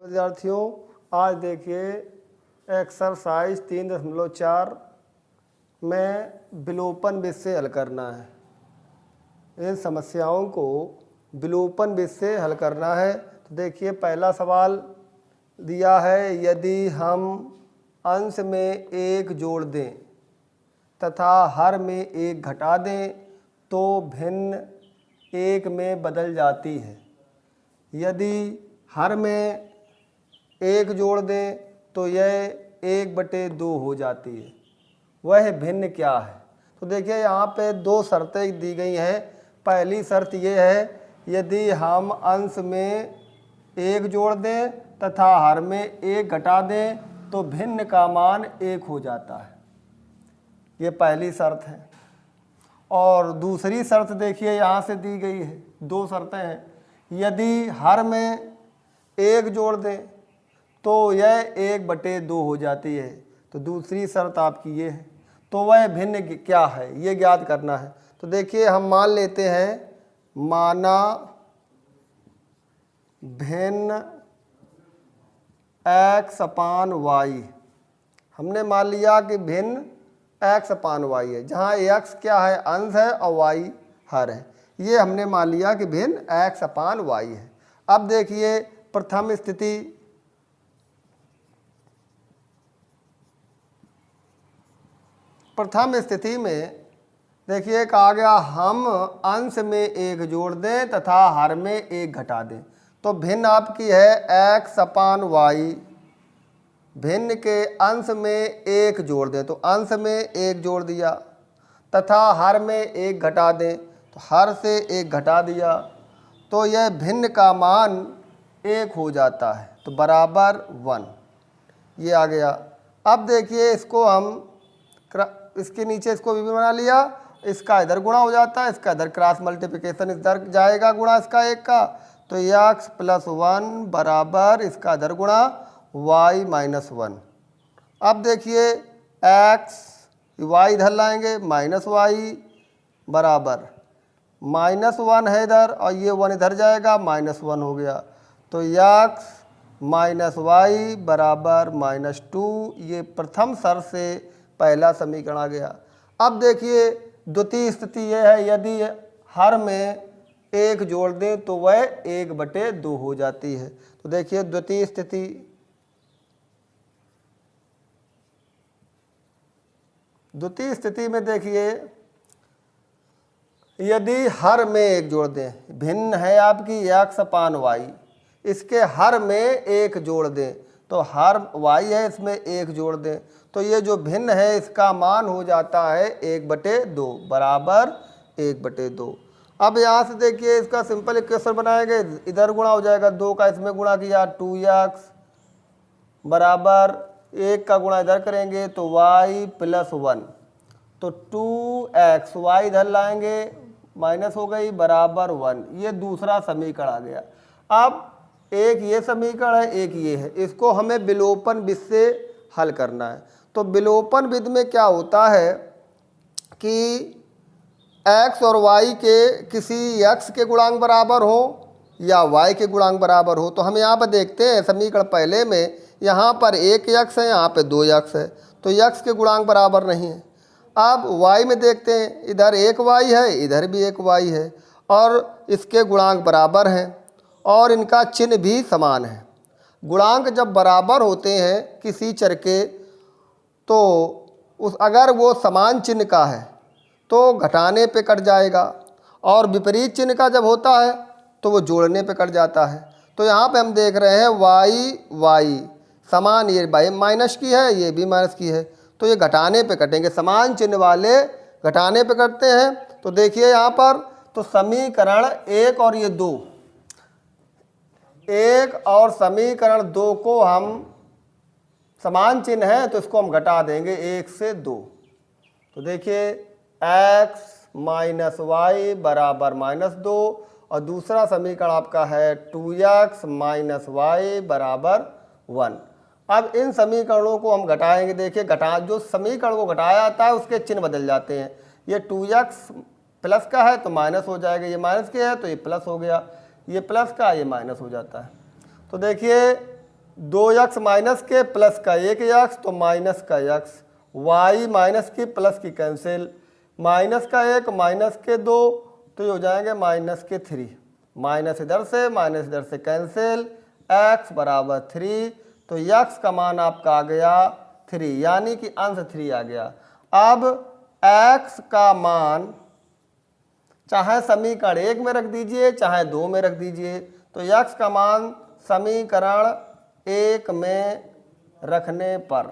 विद्यार्थियों, आज देखिए एक्सरसाइज 3.4 में विलोपन विधि से हल करना है। इन समस्याओं को विलोपन विधि से हल करना है। तो देखिए पहला सवाल दिया है, यदि हम अंश में 1 जोड़ दें तथा हर में 1 घटा दें तो भिन्न 1 में बदल जाती है। यदि हर में 1 जोड़ दें तो यह 1/2 हो जाती है। वह भिन्न क्या है? तो देखिए यहाँ पे 2 शर्तें दी गई हैं। पहली शर्त ये है, यदि हम अंश में 1 जोड़ दें तथा हर में 1 घटा दें तो भिन्न का मान 1 हो जाता है। ये पहली शर्त है। और दूसरी शर्त देखिए यहाँ से दी गई है। 2 शर्तें हैं। यदि हर में 1 जोड़ दें तो यह 1/2 हो जाती है। तो दूसरी शर्त आपकी ये है। तो वह भिन्न क्या है ये ज्ञात करना है। तो देखिए हम मान लेते हैं, माना भिन्न x/y। हमने मान लिया कि भिन्न x/y है, जहाँ x क्या है, अंश है, और y हर है। ये हमने मान लिया कि भिन्न x/y है। अब देखिए प्रथम स्थिति में देखिए कहा गया, हम अंश में 1 जोड़ दें तथा हर में 1 घटा दें। तो भिन्न आपकी है x/y। भिन्न के अंश में 1 जोड़ दें तो अंश में 1 जोड़ दिया तथा हर में 1 घटा दें तो हर से 1 घटा दिया, तो यह भिन्न का मान 1 हो जाता है। तो बराबर 1 ये आ गया। अब देखिए इसको हम इसके नीचे इसको भी बना लिया, इसका इधर गुणा हो जाता है, इसका इधर क्रॉस मल्टीप्लिकेशन इधर जाएगा गुणा इसका 1 का। तो x + 1 बराबर इसका इधर गुणा y - 1। अब देखिए y इधर लाएंगे, -y बराबर -1 है इधर, और ये 1 इधर जाएगा, -1 हो गया। तो x - y बराबर -2। ये प्रथम शर्त से पहला समीकरण आ गया। अब देखिए द्वितीय स्थिति यह है, यदि हर में 1 जोड़ दें तो वह 1/2 हो जाती है। तो देखिए द्वितीय स्थिति में देखिए, यदि हर में 1 जोड़ दें, भिन्न है आपकी x/y, इसके हर में 1 जोड़ दें तो हर y है, इसमें 1 जोड़ दें तो ये जो भिन्न है इसका मान हो जाता है 1/2 बराबर 1/2। अब यहाँ से देखिए इसका सिंपल इक्वेशन बनाएंगे, इधर गुणा हो जाएगा, 2 का इसमें गुणा किया, 2x बराबर 1 का गुणा इधर करेंगे तो y + 1। तो 2x y इधर लाएंगे, माइनस हो गई, बराबर 1। ये दूसरा समीकरण आ गया। अब एक ये समीकरण है, एक ये है, इसको हमें विलोपन विधि से हल करना है। तो विलोपन विधि में क्या होता है कि x और y के किसी x के गुणांक बराबर हो या y के गुणांक बराबर हो। तो हम यहाँ पर देखते हैं समीकरण पहले में, यहाँ पर 1x है, यहाँ पे 2x है, तो x के गुणांक बराबर नहीं है। अब y में देखते हैं, इधर 1y है, इधर भी 1y है, और इसके गुणांक बराबर हैं और इनका चिन्ह भी समान है। गुणांक जब बराबर होते हैं किसी चर के, तो अगर वो समान चिन्ह का है तो घटाने पे कट जाएगा, और विपरीत चिन्ह का जब होता है तो वो जोड़ने पे कट जाता है। तो यहाँ पे हम देख रहे हैं y समान, ये बाई माइनस की है, ये भी माइनस की है, तो ये घटाने पे कटेंगे, समान चिन्ह वाले घटाने पे कटते हैं। तो देखिए यहाँ पर तो समीकरण 1 और ये 2, 1 और समीकरण 2 को हम समान चिन्ह है तो इसको हम घटा देंगे 1 से 2। तो देखिए x - y बराबर -2, और दूसरा समीकरण आपका है 2x - y बराबर 1। अब इन समीकरणों को हम घटाएंगे। देखिए जो समीकरण को घटाया जाता है उसके चिन्ह बदल जाते हैं। ये 2x प्लस का है तो माइनस हो जाएगा, ये माइनस के है तो ये प्लस हो गया, ये प्लस का ये माइनस हो जाता है। तो देखिए 2x माइनस के प्लस का 1x तो माइनस का x, y माइनस की प्लस की कैंसिल, माइनस का 1 माइनस के 2 तो ये हो जाएंगे माइनस के 3, माइनस इधर से कैंसिल, x बराबर 3 तो x का मान आपका आ गया 3 यानी कि अंश 3 आ गया। अब x का मान चाहे समीकरण 1 में रख दीजिए चाहे 2 में रख दीजिए, तो x का मान समीकरण 1 में रखने पर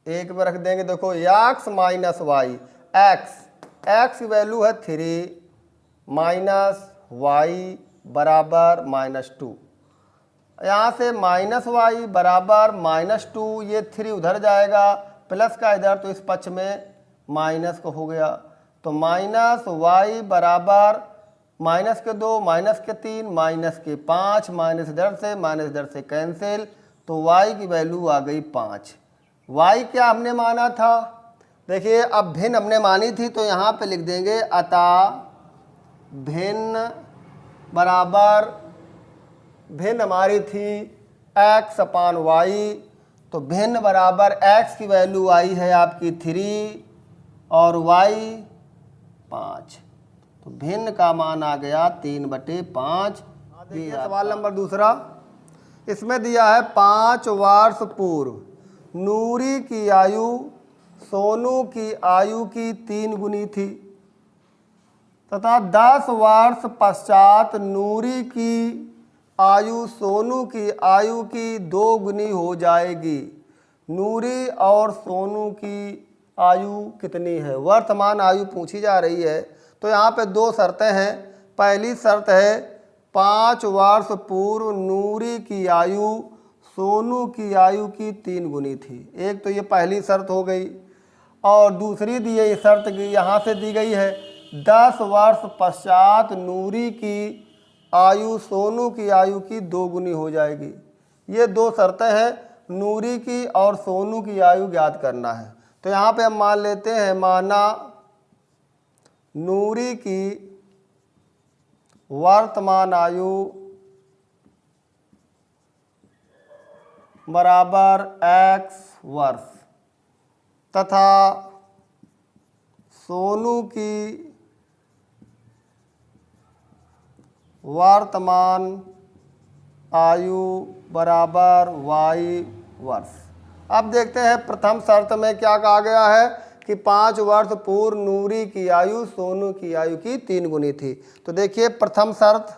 1 में रख देंगे। देखो x माइनस वाई, x की वैल्यू है 3 माइनस वाई बराबर -2, यहाँ से माइनस वाई बराबर -2, ये 3 उधर जाएगा प्लस का इधर तो इस पक्ष में माइनस का हो गया, तो माइनस वाई बराबर माइनस के 2 माइनस के 3 माइनस के 5, माइनस इधर से कैंसिल, तो y की वैल्यू आ गई 5। y क्या हमने माना था, देखिए अब भिन्न हमने मानी थी तो यहाँ पे लिख देंगे अतः भिन्न बराबर, भिन्न हमारी थी x अपान वाई, तो भिन्न बराबर x की वैल्यू आई है आपकी 3 और y 5, तो भिन्न का मान आ गया 3/5। देखिए सवाल नंबर दूसरा, इसमें दिया है 5 वर्ष पूर्व नूरी की आयु सोनू की आयु की 3 गुनी थी तथा 10 वर्ष पश्चात नूरी की आयु सोनू की आयु की 2 गुनी हो जाएगी। नूरी और सोनू की आयु कितनी है, वर्तमान आयु पूछी जा रही है। तो यहाँ पे 2 शर्तें हैं। पहली शर्त है 5 वर्ष पूर्व नूरी की आयु सोनू की आयु की 3 गुनी थी, एक तो ये पहली शर्त हो गई। और दूसरी दी गई शर्त यहाँ से दी गई है 10 वर्ष पश्चात नूरी की आयु सोनू की आयु की 2 गुनी हो जाएगी। ये 2 शर्तें हैं, नूरी की और सोनू की आयु ज्ञात करना है। तो यहाँ पे हम मान लेते हैं, माना नूरी की वर्तमान आयु बराबर x वर्ष तथा सोनू की वर्तमान आयु बराबर y वर्ष। अब देखते हैं प्रथम शर्त में क्या कहा गया है कि 5 वर्ष पूर्व नूरी की आयु सोनू की आयु की 3 गुनी थी। तो देखिए प्रथम शर्त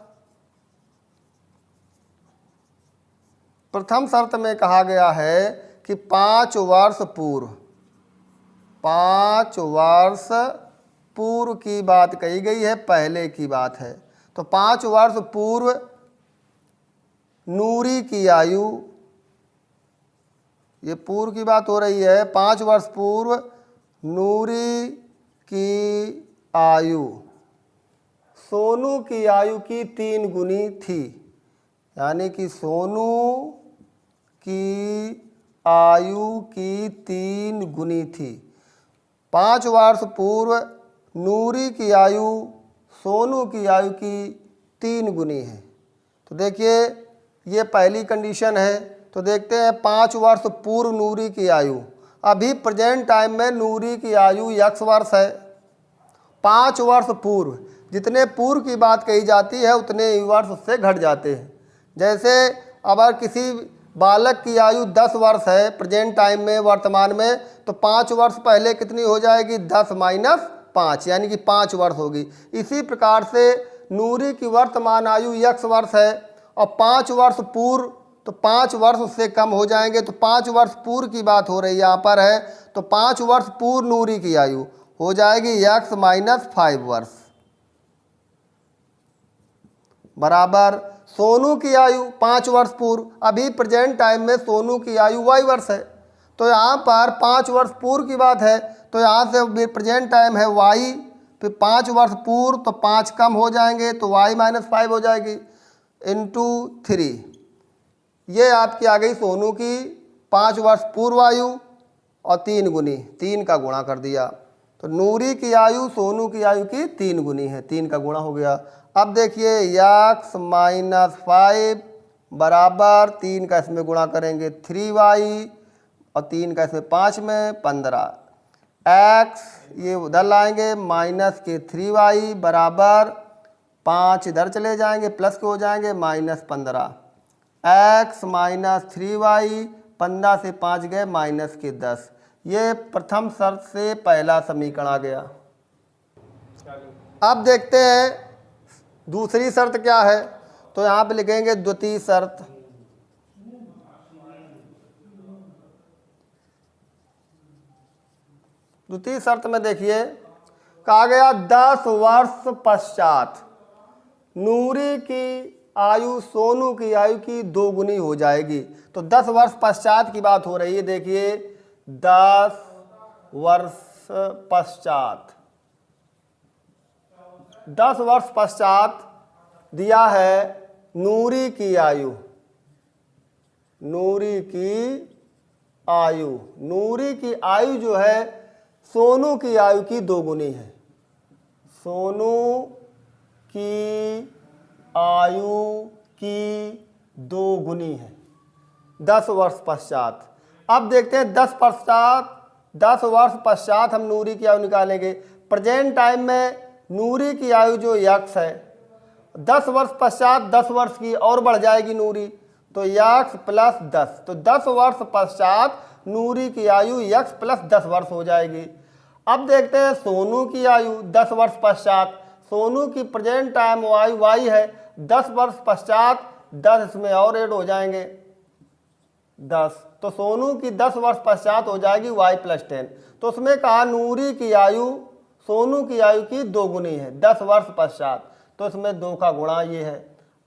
में कहा गया है कि 5 वर्ष पूर्व की बात कही गई है, पहले की बात है। तो 5 वर्ष पूर्व नूरी की आयु, ये पूर्व की बात हो रही है, 5 वर्ष पूर्व नूरी की आयु सोनू की आयु की 3 गुनी थी, यानी कि सोनू की आयु की 3 गुनी थी। 5 वर्ष पूर्व नूरी की आयु सोनू की आयु की 3 गुनी है। तो देखिए ये पहली कंडीशन है। तो देखते हैं 5 वर्ष पूर्व नूरी की आयु, अभी प्रेजेंट टाइम में नूरी की आयु x वर्ष है। 5 वर्ष पूर्व, जितने पूर्व की बात कही जाती है उतने ही वर्ष उससे घट जाते हैं। जैसे अगर किसी बालक की आयु 10 वर्ष है प्रेजेंट टाइम में, वर्तमान में, तो 5 वर्ष पहले कितनी हो जाएगी, 10 माइनस 5 यानी कि 5 वर्ष होगी। इसी प्रकार से नूरी की वर्तमान आयु x वर्ष है और 5 वर्ष पूर्व, तो 5 वर्ष उससे कम हो जाएंगे। तो 5 वर्ष पूर्व की बात हो रही है यहाँ पर है, तो 5 वर्ष पूर्व नूरी की आयु हो जाएगी x माइनस 5 वर्ष बराबर सोनू की आयु 5 वर्ष पूर्व, अभी प्रेजेंट टाइम में सोनू की आयु y वर्ष है। तो यहाँ पर 5 वर्ष पूर्व की बात है, तो यहाँ से प्रेजेंट टाइम है y, फिर 5 वर्ष पूर्व तो 5 कम हो जाएंगे तो y माइनस 5 हो जाएगी इंटू 3। ये आपकी आ गई सोनू की 5 वर्ष पूर्व आयु और 3 गुनी, 3 का गुणा कर दिया। तो नूरी की आयु सोनू की आयु की 3 गुनी है, 3 का गुणा हो गया। अब देखिए x माइनस 5 बराबर 3 का इसमें गुणा करेंगे 3y और 3 का इसमें 5 में 15 x ये उधर लाएंगे माइनस के 3y बराबर 5 इधर चले जाएंगे प्लस के हो जाएंगे -15 x माइनस 3y 15 से 5 गए माइनस के 10। ये प्रथम शर्त से पहला समीकरण आ गया। अब देखते हैं दूसरी शर्त क्या है, तो यहाँ पे लिखेंगे द्वितीय शर्त। द्वितीय शर्त में देखिए कहा गया 10 वर्ष पश्चात नूरी की आयु सोनू की आयु की 2 गुनी हो जाएगी। तो 10 वर्ष पश्चात की बात हो रही है। देखिए 10 वर्ष पश्चात, 10 वर्ष पश्चात दिया है नूरी की आयु, नूरी की आयु, नूरी की आयु जो है सोनू की आयु की 2 गुनी है। सोनू की आयु की 2 गुनी है 10 वर्ष पश्चात। अब देखते हैं 10 वर्ष पश्चात हम नूरी की आयु निकालेंगे। प्रेजेंट टाइम में नूरी की आयु जो यक्स है 10 वर्ष पश्चात 10 वर्ष की और बढ़ जाएगी नूरी, तो यक्स प्लस 10। तो 10 वर्ष पश्चात नूरी की आयु यक्स प्लस 10 वर्ष हो जाएगी। अब देखते हैं सोनू की आयु 10 वर्ष पश्चात। सोनू की प्रेजेंट टाइम आयु वाई है, 10 वर्ष पश्चात 10 इसमें और ऐड हो जाएंगे 10, तो सोनू की 10 वर्ष पश्चात हो जाएगी y प्लस 10। तो उसमें कहा नूरी की आयु सोनू की आयु की 2 गुनी है 10 वर्ष पश्चात, तो इसमें 2 का गुणा ये है।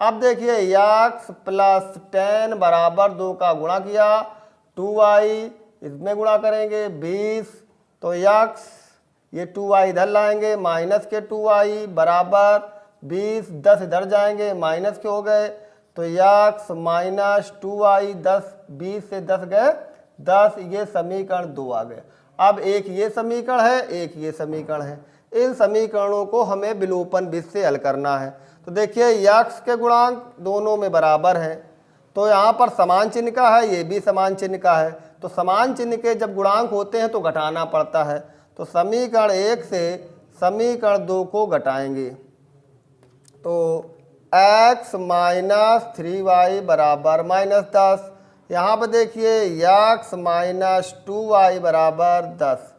अब देखिए यक्स प्लस 10 बराबर 2 का गुणा किया 2y, इसमें गुणा करेंगे 20, तो यक्स ये 2y इधर लाएंगे माइनस के 2y बराबर 20, 10 इधर जाएंगे माइनस के हो गए, तो यक्स माइनस 2y 10, 20 से 10 गए 10, ये समीकरण 2 आ गए। अब एक ये समीकरण है, एक ये समीकरण है। इन समीकरणों को हमें विलोपन विधि से हल करना है। तो देखिए यक्स के गुणांक दोनों में बराबर हैं, तो यहाँ पर समान चिन्ह का है, ये भी समान चिन्ह का है। तो समान चिन्ह के जब गुणांक होते हैं तो घटाना पड़ता है। तो समीकरण 1 से समीकरण 2 को घटाएंगे, तो x माइनस 3y बराबर -10। यहाँ पर देखिए x माइनस 2y बराबर 10।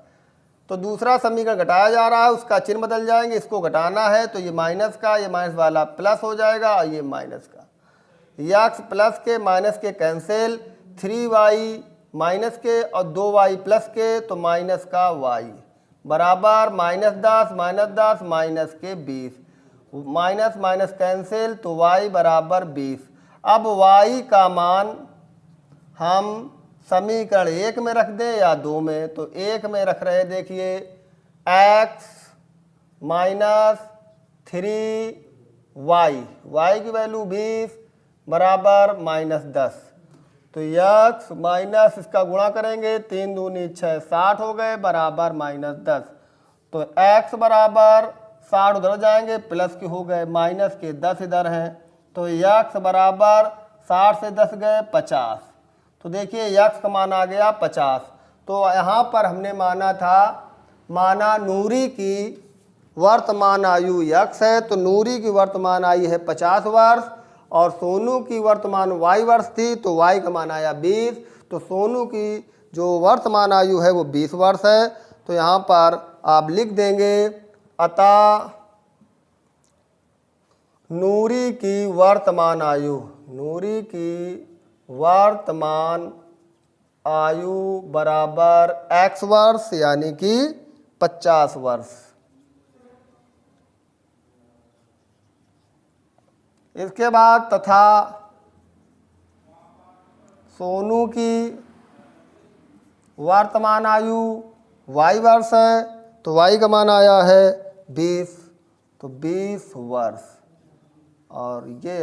तो दूसरा समीकरण घटाया जा रहा है, उसका चिन्ह बदल जाएंगे, इसको घटाना है तो ये माइनस का, ये माइनस वाला प्लस हो जाएगा और ये माइनस का। x प्लस के माइनस के कैंसिल, 3y माइनस के और 2y प्लस के, तो माइनस का y बराबर -10 माइनस के 20, माइनस माइनस कैंसिल, तो y बराबर 20। अब y का मान हम समीकरण 1 में रख दें या 2 में, तो 1 में रख रहे। देखिए x माइनस 3y, y की वैल्यू 20 बराबर -10, तो x माइनस इसका गुणा करेंगे 3 दूनी 6, 60 हो गए बराबर -10, तो x बराबर 60 उधर जाएंगे प्लस के हो गए माइनस के 10 इधर हैं, तो x बराबर 60 से 10 गए 50। तो देखिए x का मान आ गया 50। तो यहाँ पर हमने माना नूरी की वर्तमान आयु x है, तो नूरी की वर्तमान आयु है 50 वर्ष और सोनू की वर्तमान y वर्ष थी, तो y का मान आया 20। तो सोनू की जो वर्तमान आयु है वो 20 वर्ष है। तो यहाँ पर आप लिख देंगे अतः नूरी की वर्तमान आयु, नूरी की वर्तमान आयु बराबर x वर्ष यानी कि 50 वर्ष। इसके बाद तथा सोनू की वर्तमान आयु y वर्ष है, तो y का मान आया है 20, तो 20 वर्ष और ये